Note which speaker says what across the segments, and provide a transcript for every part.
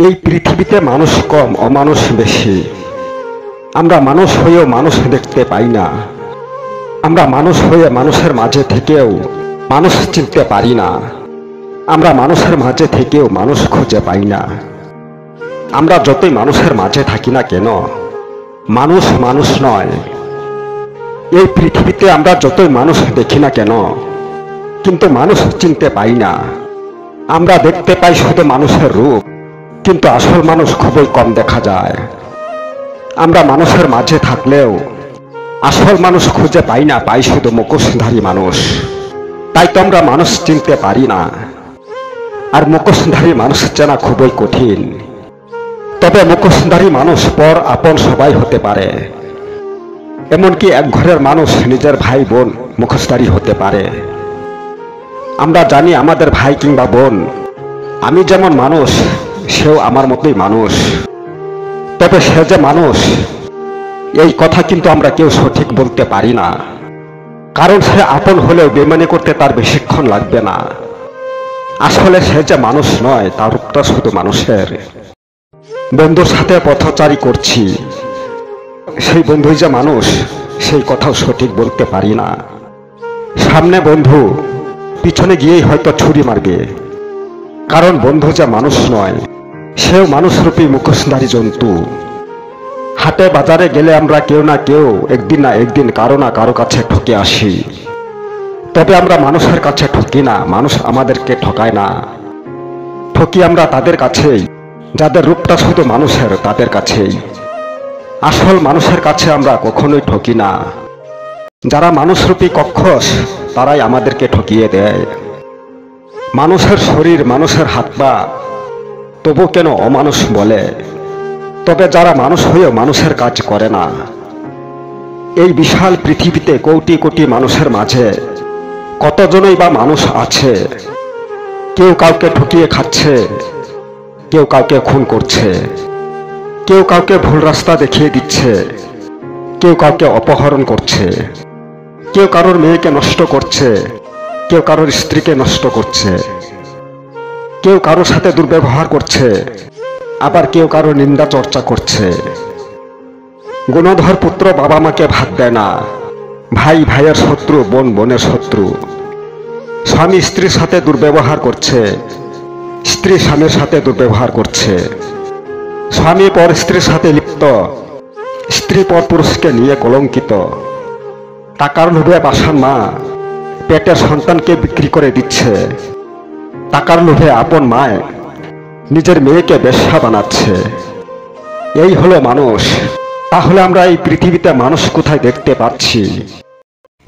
Speaker 1: এই পৃথিবীতে মানুষ কম অমানুষ বেশি। আমরা মানুষ হয়েও মানুষ দেখতে পাই না। আমরা মানুষ হয়ে মানুষের মাঝে থেকেও মানুষ চিনতে পারি না। আমরা মানুষের মাঝে থেকেও মানুষ খুঁজে পাই না। আমরা যতই মানুষের মাঝে থাকি না কেন, মানুষ মানুষ নয়। এই পৃথিবীতে আমরা যতই মানুষ দেখি না কেন, কিন্তু মানুষ চিনতে পাই না। আমরা দেখতে পাই শুধু মানুষের রূপ, কিন্তু আসল মানুষ খুবই কম দেখা যায়। আমরা মানুষের মাঝে থাকলেও আসল মানুষ খুঁজে পাই না, পাই শুধু মুখোশধারী মানুষ। তাই তো আমরা মানুষ চিনতে পারি না। আর মুখোশধারী মানুষ চেনা খুবই কঠিন। তবে মুখোশধারী মানুষ পর আপন সবাই হতে পারে। এমনকি এক ঘরের মানুষ নিজের ভাই বোন মুখোশধারী হতে পারে। আমরা জানি আমাদের ভাই কিংবা বোন, আমি যেমন মানুষ সেও আমার মতোই মানুষ। তবে সে যে মানুষ, এই কথা কিন্তু আমরা কেউ সঠিক বলতে পারি না। কারণ সে আপন হলেও বেইমানি করতে তার বেশিক্ষণ লাগবে না। আসলে সে যে মানুষ নয়, তার রূপটা শুধু মানুষের। বন্ধুর সাথে পথচারী করছি, সেই বন্ধুই যে মানুষ, সেই কথাও সঠিক বলতে পারি না। সামনে বন্ধু, পিছনে গিয়েই হয়তো ছুরি মারবে। কারণ বন্ধু যে মানুষ নয়, সেও মানুষরূপী মুখোশধারী জন্তু। হাটে বাজারে গেলে আমরা কেউ না কেউ একদিন না একদিন কারো না কারো কাছে ঠকে আসি। তবে আমরা মানুষের কাছে ঠকি না, মানুষ আমাদেরকে ঠকায় না। ঠকি আমরা তাদের কাছেই যাদের রূপটা শুধু মানুষের, তাদের কাছেই। আসল মানুষের কাছে আমরা কখনোই ঠকি না। যারা মানুষরূপী কক্ষস, তারাই আমাদেরকে ঠকিয়ে দেয়। মানুষের শরীর, মানুষের হাত পা, তবু কেন অমানুষ বলে? তবে যারা মানুষ হয়েও মানুষের কাজ করে না। এই বিশাল পৃথিবীতে কোটি কোটি মানুষের মাঝে কতজনই বা মানুষ আছে? কেউ কাউকে ঠকিয়ে খাচ্ছে, কেউ কাউকে খুন করছে, কেউ কাউকে ভুল রাস্তা দেখিয়ে দিচ্ছে, কেউ কাউকে অপহরণ করছে, কেউ কারোর মেয়েকে নষ্ট করছে, কেউ কারোর স্ত্রীকে নষ্ট করছে, কেউ কারোর সাথে দুর্ব্যবহার করছে, আবার কেউ কারো নিন্দা চর্চা করছে। গুণধর পুত্র বাবা মাকে ভাত দেয় না, ভাই ভাইয়ের শত্রু, বোন বোনের শত্রু। স্বামী স্ত্রীর সাথে দুর্ব্যবহার করছে, স্ত্রী স্বামীর সাথে দুর্ব্যবহার করছে। স্বামী পর স্ত্রীর সাথে লিপ্ত, স্ত্রী পর পুরুষকে নিয়ে কলঙ্কিত। টাকার লোভে বাসার মা পেটের সন্তানকে বিক্রি করে দিচ্ছে। টাকার লোভে আপন মায় নিজের মেয়েকে বেশ্যা বানাচ্ছে। এই হলো মানুষ। তাহলে আমরা এই পৃথিবীতে মানুষ কোথায় দেখতে পাচ্ছি?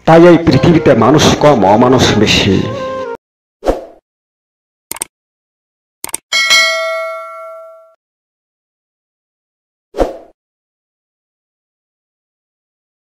Speaker 1: তাই এই পৃথিবীতে মানুষ কম অমানুষ বেশি।